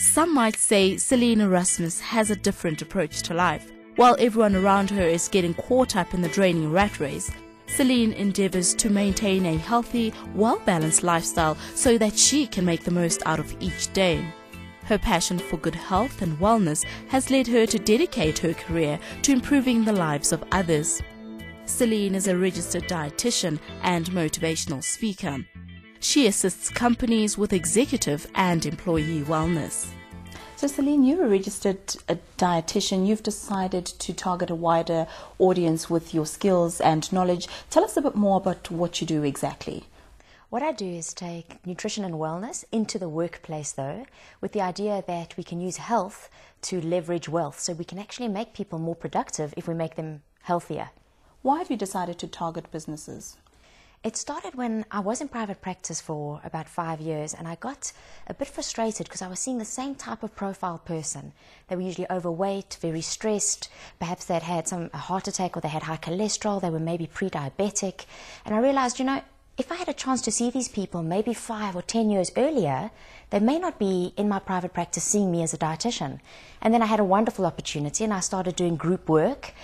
Some might say Celynn Erasmus has a different approach to life. While everyone around her is getting caught up in the draining rat race, Celynn endeavours to maintain a healthy, well-balanced lifestyle so that she can make the most out of each day. Her passion for good health and wellness has led her to dedicate her career to improving the lives of others. Celynn is a registered dietitian and motivational speaker. She assists companies with executive and employee wellness. So Celynn, you're a registered dietitian. You've decided to target a wider audience with your skills and knowledge. Tell us a bit more about what you do exactly. What I do is take nutrition and wellness into the workplace, though, with the idea that we can use health to leverage wealth, so we can actually make people more productive if we make them healthier. Why have you decided to target businesses? It started when I was in private practice for about 5 years, and I got a bit frustrated because I was seeing the same type of profile person. They were usually overweight, very stressed, perhaps they'd had a heart attack, or they had high cholesterol, they were maybe pre-diabetic. And I realized, if I had a chance to see these people maybe 5 or 10 years earlier, they may not be in my private practice seeing me as a dietitian. And then I had a wonderful opportunity, and I started doing group work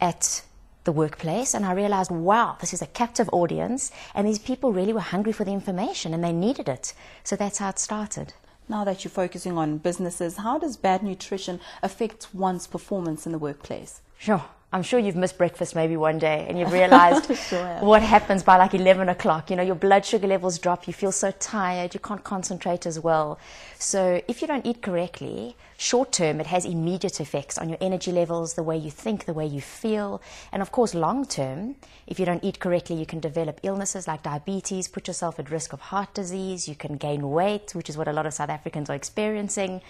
at the workplace, and I realized, wow, this is a captive audience, and these people really were hungry for the information and they needed it. So that's how it started. Now that you're focusing on businesses, how does bad nutrition affect one's performance in the workplace? Sure. I'm sure you've missed breakfast maybe one day and you've realized Sure. What happens by like 11 o'clock. Your blood sugar levels drop, you feel so tired, you can't concentrate as well. So if you don't eat correctly, short term, it has immediate effects on your energy levels, the way you think, the way you feel. And of course, long term, if you don't eat correctly, you can develop illnesses like diabetes, put yourself at risk of heart disease, you can gain weight, which is what a lot of South Africans are experiencing.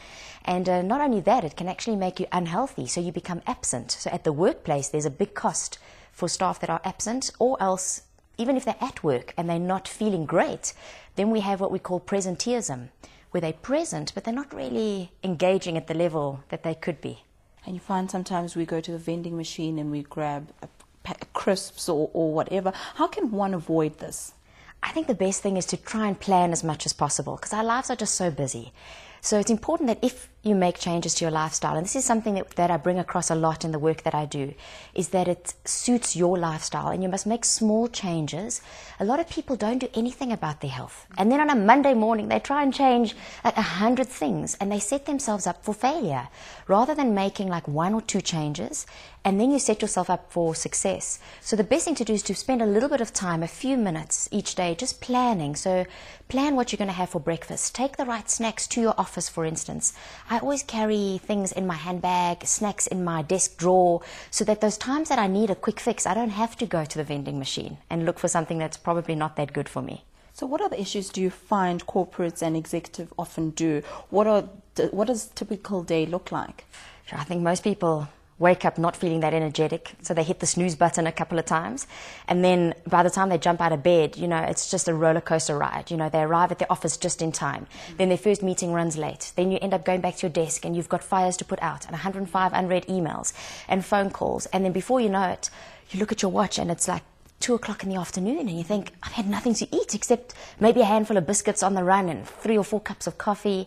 And not only that, it can actually make you unhealthy, so you become absent. So at the workplace, there's a big cost for staff that are absent, or else, even if they're at work and they're not feeling great, then we have what we call presenteeism, where they're present, but they're not really engaging at the level that they could be. And you find sometimes we go to the vending machine and we grab a pack of crisps or whatever. How can one avoid this? I think the best thing is to try and plan as much as possible, because our lives are just so busy. So it's important that if you make changes to your lifestyle, and this is something that I bring across a lot in the work that I do, is that it suits your lifestyle, and you must make small changes. A lot of people don't do anything about their health, and then on a Monday morning they try and change like 100 things, and they set themselves up for failure rather than making like 1 or 2 changes, and then you set yourself up for success. So the best thing to do is to spend a little bit of time, a few minutes each day, just planning. So plan what you're going to have for breakfast. Take the right snacks to your office, for instance. I always carry things in my handbag, snacks in my desk drawer, so that those times that I need a quick fix, I don't have to go to the vending machine and look for something that's probably not that good for me. So what other issues do you find corporates and executive often do? What does a typical day look like? Sure, I think most people wake up not feeling that energetic, so they hit the snooze button a couple of times, and then by the time they jump out of bed, it's just a roller coaster ride. They arrive at the office just in time, then their first meeting runs late, then you end up going back to your desk and you've got fires to put out and 105 unread emails and phone calls, and then before you know it, you look at your watch and it's like 2 o'clock in the afternoon, and you think, I've had nothing to eat except maybe a handful of biscuits on the run and 3 or 4 cups of coffee.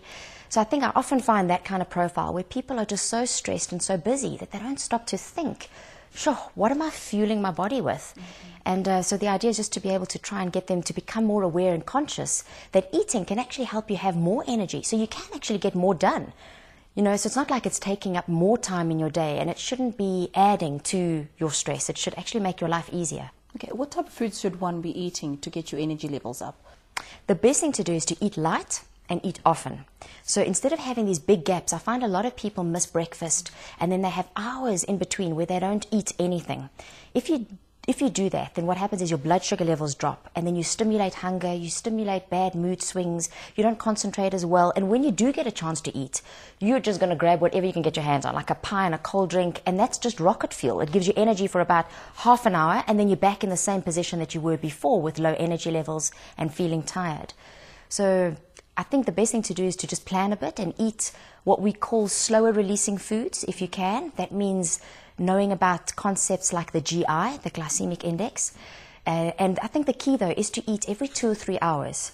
So I think I often find that kind of profile where people are just so stressed and so busy that they don't stop to think, sure, what am I fueling my body with? And so the idea is just to be able to try and get them to become more aware and conscious that eating can actually help you have more energy, so you can actually get more done. So it's not like it's taking up more time in your day, and it shouldn't be adding to your stress. It should actually make your life easier. Okay, what type of foods should one be eating to get your energy levels up? The best thing to do is to eat light and eat often. So instead of having these big gaps, I find a lot of people miss breakfast and then they have hours in between where they don't eat anything. If you do that, then what happens is your blood sugar levels drop, and then you stimulate hunger, you stimulate bad mood swings, you don't concentrate as well, and when you do get a chance to eat, you're just going to grab whatever you can get your hands on, like a pie and a cold drink, and that's just rocket fuel. It gives you energy for about half an hour, and then you're back in the same position that you were before with low energy levels and feeling tired. So I think the best thing to do is to just plan a bit and eat what we call slower releasing foods if you can. That means knowing about concepts like the GI, the glycemic index. And I think the key, though, is to eat every 2 or 3 hours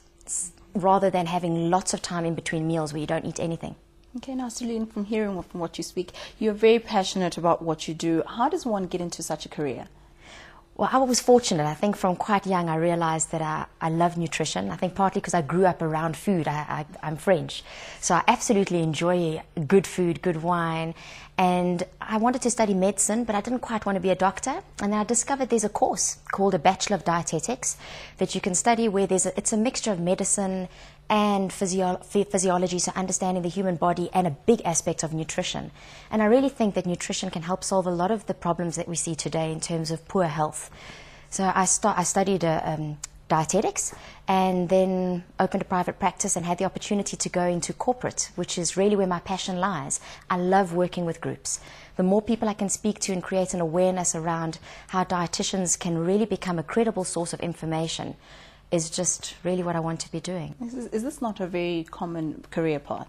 rather than having lots of time in between meals where you don't eat anything. Okay, now Celynn, from hearing from what you speak, you're very passionate about what you do. How does one get into such a career? Well, I was fortunate. I think from quite young I realized that I love nutrition. I think partly because I grew up around food. I'm French. So I absolutely enjoy good food, good wine. And I wanted to study medicine, but I didn't quite want to be a doctor. And then I discovered there's a course called a Bachelor of Dietetics that you can study where it's a mixture of medicine and physiology, so understanding the human body and a big aspect of nutrition. And I really think that nutrition can help solve a lot of the problems that we see today in terms of poor health. So I studied dietetics and then opened a private practice and had the opportunity to go into corporate, which is really where my passion lies. I love working with groups. The more people I can speak to and create an awareness around how dietitians can really become a credible source of information is just really what I want to be doing. Is this not a very common career path?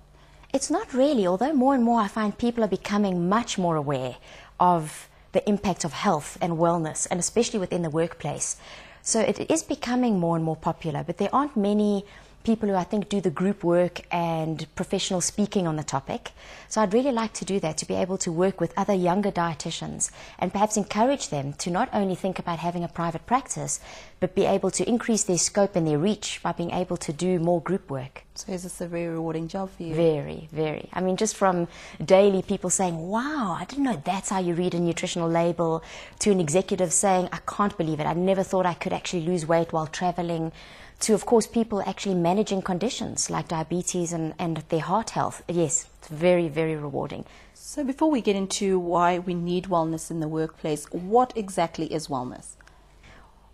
It's not really, although more and more I find people are becoming much more aware of the impact of health and wellness, and especially within the workplace. So it is becoming more and more popular, but there aren't many people who I think do the group work and professional speaking on the topic. So I'd really like to do that, to be able to work with other younger dietitians and perhaps encourage them to not only think about having a private practice, but be able to increase their scope and their reach by being able to do more group work. So is this a very rewarding job for you? Very, very. I mean, just from daily people saying, wow, I didn't know that's how you read a nutritional label, to an executive saying, I can't believe it. I never thought I could actually lose weight while traveling, to, of course, people actually managing conditions like diabetes and their heart health. Yes, it's very, very rewarding. So before we get into why we need wellness in the workplace, what exactly is wellness?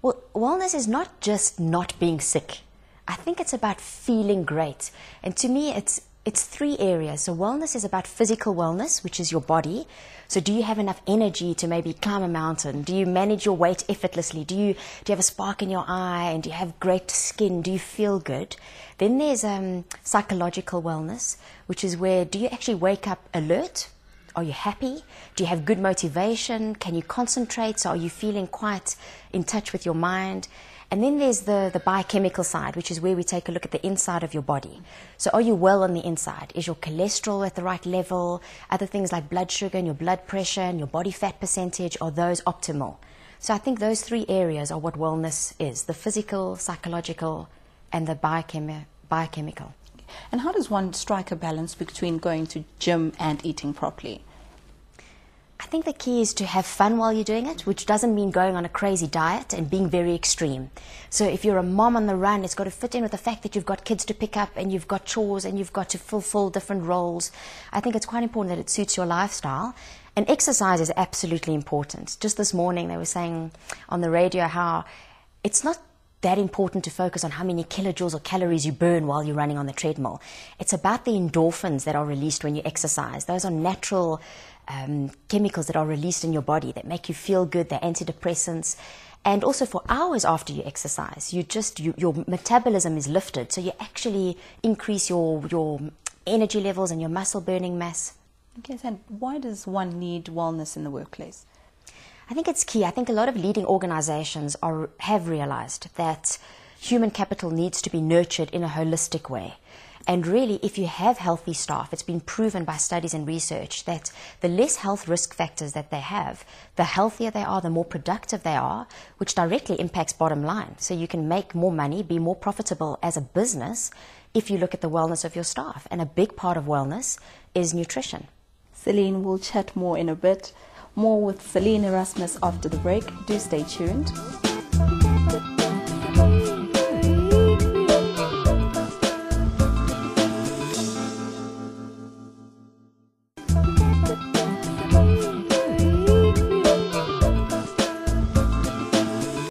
Well, wellness is not just not being sick. I think it's about feeling great. And to me, it's three areas. So wellness is about physical wellness, which is your body. So do you have enough energy to maybe climb a mountain? Do you manage your weight effortlessly? Do you have a spark in your eye? And do you have great skin? Do you feel good? Then there's psychological wellness, which is where do you actually wake up alert? Are you happy? Do you have good motivation? Can you concentrate? So are you feeling quite in touch with your mind? And then there's the biochemical side, which is where we take a look at the inside of your body. So are you well on the inside? Is your cholesterol at the right level? Other things like blood sugar and your blood pressure and your body fat percentage, are those optimal? So I think those three areas are what wellness is: the physical, psychological, and the biochemical. And how does one strike a balance between going to gym and eating properly? I think the key is to have fun while you're doing it, which doesn't mean going on a crazy diet and being very extreme. So if you're a mom on the run, it's got to fit in with the fact that you've got kids to pick up and you've got chores and you've got to fulfill different roles. I think it's quite important that it suits your lifestyle. And exercise is absolutely important. Just this morning they were saying on the radio how it's not that important to focus on how many kilojoules or calories you burn while you're running on the treadmill. It's about the endorphins that are released when you exercise. Those are natural chemicals that are released in your body that make you feel good. They're antidepressants. And also for hours after you exercise, your metabolism is lifted, so you actually increase your energy levels and your muscle burning mass. Okay, and why does one need wellness in the workplace? I think it's key. I think a lot of leading organizations have realized that human capital needs to be nurtured in a holistic way. And really, if you have healthy staff, it's been proven by studies and research that the less health risk factors that they have, the healthier they are, the more productive they are, which directly impacts bottom line. So you can make more money, be more profitable as a business if you look at the wellness of your staff. And a big part of wellness is nutrition. Celynn, we'll chat more in a bit. More with Celynn Erasmus after the break. Do stay tuned.